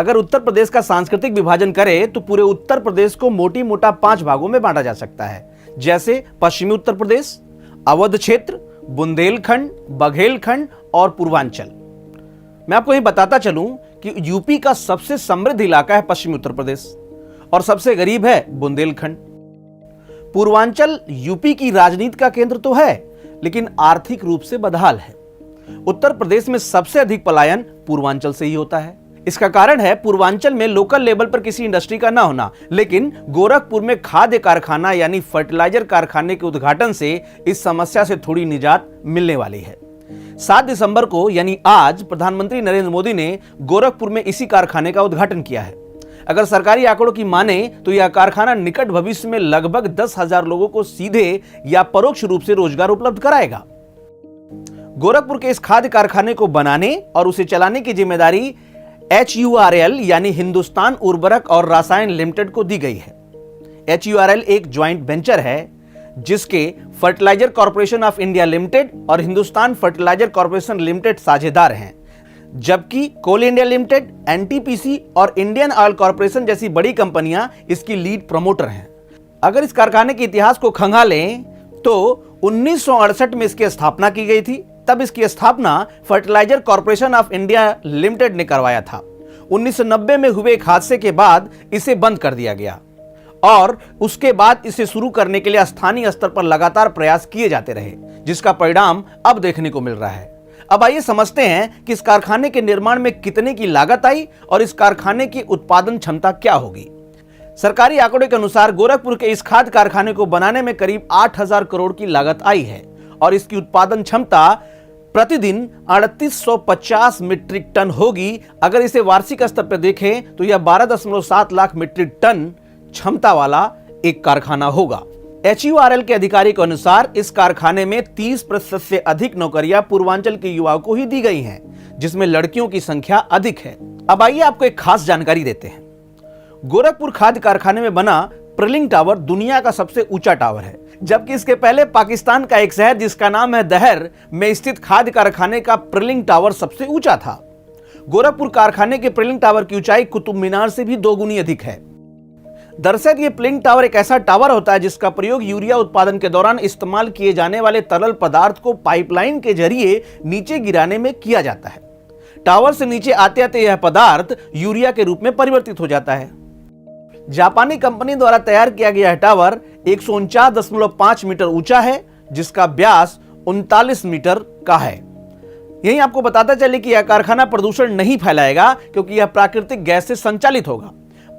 अगर उत्तर प्रदेश का सांस्कृतिक विभाजन करें तो पूरे उत्तर प्रदेश को मोटी मोटा 5 भागों में बांटा जा सकता है, जैसे पश्चिमी उत्तर प्रदेश, अवध क्षेत्र, बुंदेलखंड, बघेलखंड और पूर्वांचल। मैं आपको ये बताता चलूं कि यूपी का सबसे समृद्ध इलाका है पश्चिमी उत्तर प्रदेश और सबसे गरीब है बुंदेलखंड। पूर्वांचल यूपी की राजनीति का केंद्र तो है, लेकिन आर्थिक रूप से बदहाल है। उत्तर प्रदेश में सबसे अधिक पलायन पूर्वांचल से ही होता है। इसका कारण है पूर्वांचल में लोकल लेवल पर किसी इंडस्ट्री का ना होना, लेकिन गोरखपुर में खाद्य कारखाना यानी फर्टिलाइजर कारखाने के उद्घाटन से इस समस्या से थोड़ी निजात मिलने वाली है। 7 दिसंबर को यानी आज प्रधानमंत्री नरेंद्र मोदी ने गोरखपुर में इसी कारखाने का उद्घाटन किया है। अगर सरकारी आंकड़ों की माने तो यह कारखाना निकट भविष्य में लगभग 10,000 लोगों को सीधे या परोक्ष रूप से रोजगार उपलब्ध कराएगा। गोरखपुर के इस खाद्य कारखाने को बनाने और उसे चलाने की जिम्मेदारी HURL यानी हिंदुस्तान उर्वरक और रसायन लिमिटेड को दी गई है। HURL एक ज्वाइंट वेंचर है जिसके fertiliser corporation of India limited और हिंदुस्तान फर्टिलाइजर कॉर्पोरेशन लिमिटेड साझेदार हैं, जबकि कोल इंडिया लिमिटेड, NTPC और इंडियन ऑयल कॉर्पोरेशन जैसी बड़ी कंपनियां इसकी लीड प्रमोटर हैं। अगर इस कारखाने के इतिहास को खंगालें तो 1968 में इसकी स्थापना की गई थी। तब इसकी स्थापना fertiliser corporation of India limited ने करवाया था। 1990 में हुए एक हादसे के बाद इसे बंद कर दिया गया और उसके बाद इसे शुरू करने के लिए स्थानीय स्तर पर लगातार प्रयास किए जाते रहे, जिसका परिणाम अब देखने को मिल रहा है। अब आइए समझते हैं कि इस कारखाने के निर्माण में कितने की लागत आई और इस कारखाने की उत्पादन क्षमता क्या होगी। सरकारी आंकड़ों के अनुसार गोरखपुर के इस खाद्य कारखाने को बनाने में करीब 8,000 करोड़ की लागत आई है और इसकी उत्पादन क्षमता प्रतिदिन 3850 मीट्रिक टन होगी। अगर इसे वार्षिक स्तर पर देखें तो यह 12.7 लाख मीट्रिक टन क्षमता वाला एक कारखाना होगा। HURL के अधिकारी के अनुसार इस कारखाने में 30% से अधिक नौकरियां पूर्वांचल के युवाओं को ही दी गई हैं, जिसमें लड़कियों की संख्या अधिक है। अब आइए आपको एक खास जानकारी देते हैं। गोरखपुर खाद्य कारखाने में बना प्रिलिंग टावर दुनिया का सबसे ऊंचा टावर है, जबकि इसके पहले पाकिस्तान का एक शहर जिसका नाम है दहर में स्थित खाद्य कारखाने का प्रिलिंग टावर सबसे ऊंचा था। गोरखपुर कारखाने के प्रिलिंग टावर की ऊंचाई कुतुब मीनार से भी 2 गुनी अधिक है। दरअसल ये प्रिलिंग टावर एक ऐसा टावर होता है जिसका प्रयोग यूरिया उत्पादन के दौरान इस्तेमाल किए जाने वाले तरल पदार्थ को पाइपलाइन के जरिए नीचे गिराने में किया जाता है। टावर से नीचे आते आते यह पदार्थ यूरिया के रूप में परिवर्तित हो जाता है। जापानी कंपनी द्वारा तैयार किया गया टावर 149.5 मीटर ऊंचा है, जिसका व्यास 39 मीटर का है। यहीं आपको बताता चले कि यह कारखाना प्रदूषण नहीं फैलाएगा क्योंकि यह प्राकृतिक गैस से संचालित होगा।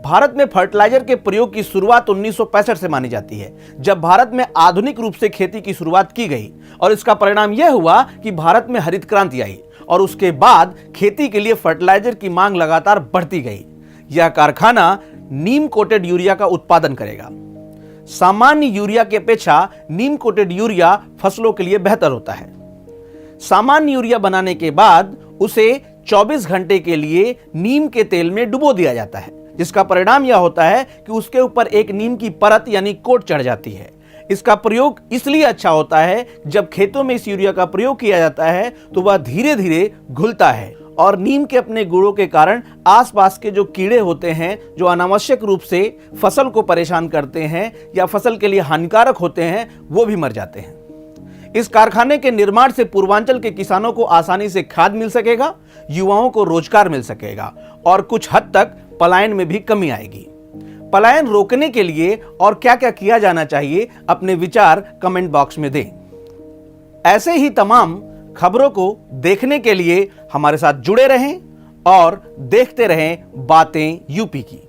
भारत में फर्टिलाइजर के प्रयोग की शुरुआत 1965 से मानी जाती है, जब भारत में आधुनिक रूप से खेती की शुरुआत की गई और इसका परिणाम यह हुआ कि भारत में हरित क्रांति आई और उसके बाद खेती के लिए फर्टिलाइजर की मांग लगातार बढ़ती गई। यह कारखाना नीम कोटेड यूरिया का उत्पादन करेगा। सामान्य यूरिया की अपेक्षा नीम कोटेड यूरिया फसलों के लिए बेहतर होता है। सामान्य यूरिया बनाने के बाद उसे 24 घंटे के लिए नीम के तेल में डुबो दिया जाता है, जिसका परिणाम यह होता है कि उसके ऊपर एक नीम की परत यानी कोट चढ़ जाती है। इसका प्रयोग इसलिए अच्छा होता है जब खेतों में इस यूरिया का प्रयोग किया जाता है तो वह धीरे धीरे घुलता है और नीम के अपने गुणों के कारण आसपास के जो कीड़े होते हैं जो अनावश्यक रूप से फसल को परेशान करते हैं या फसल के लिए हानिकारक होते हैं, वो भी मर जाते हैं। इस कारखाने के निर्माण से पूर्वांचल के किसानों को आसानी से खाद मिल सकेगा, युवाओं को रोजगार मिल सकेगा और कुछ हद तक पलायन में भी कमी आएगी। पलायन रोकने के लिए और क्या क्या किया जाना चाहिए, अपने विचार कमेंट बॉक्स में दें। ऐसे ही तमाम खबरों को देखने के लिए हमारे साथ जुड़े रहें और देखते रहें बातें यूपी की।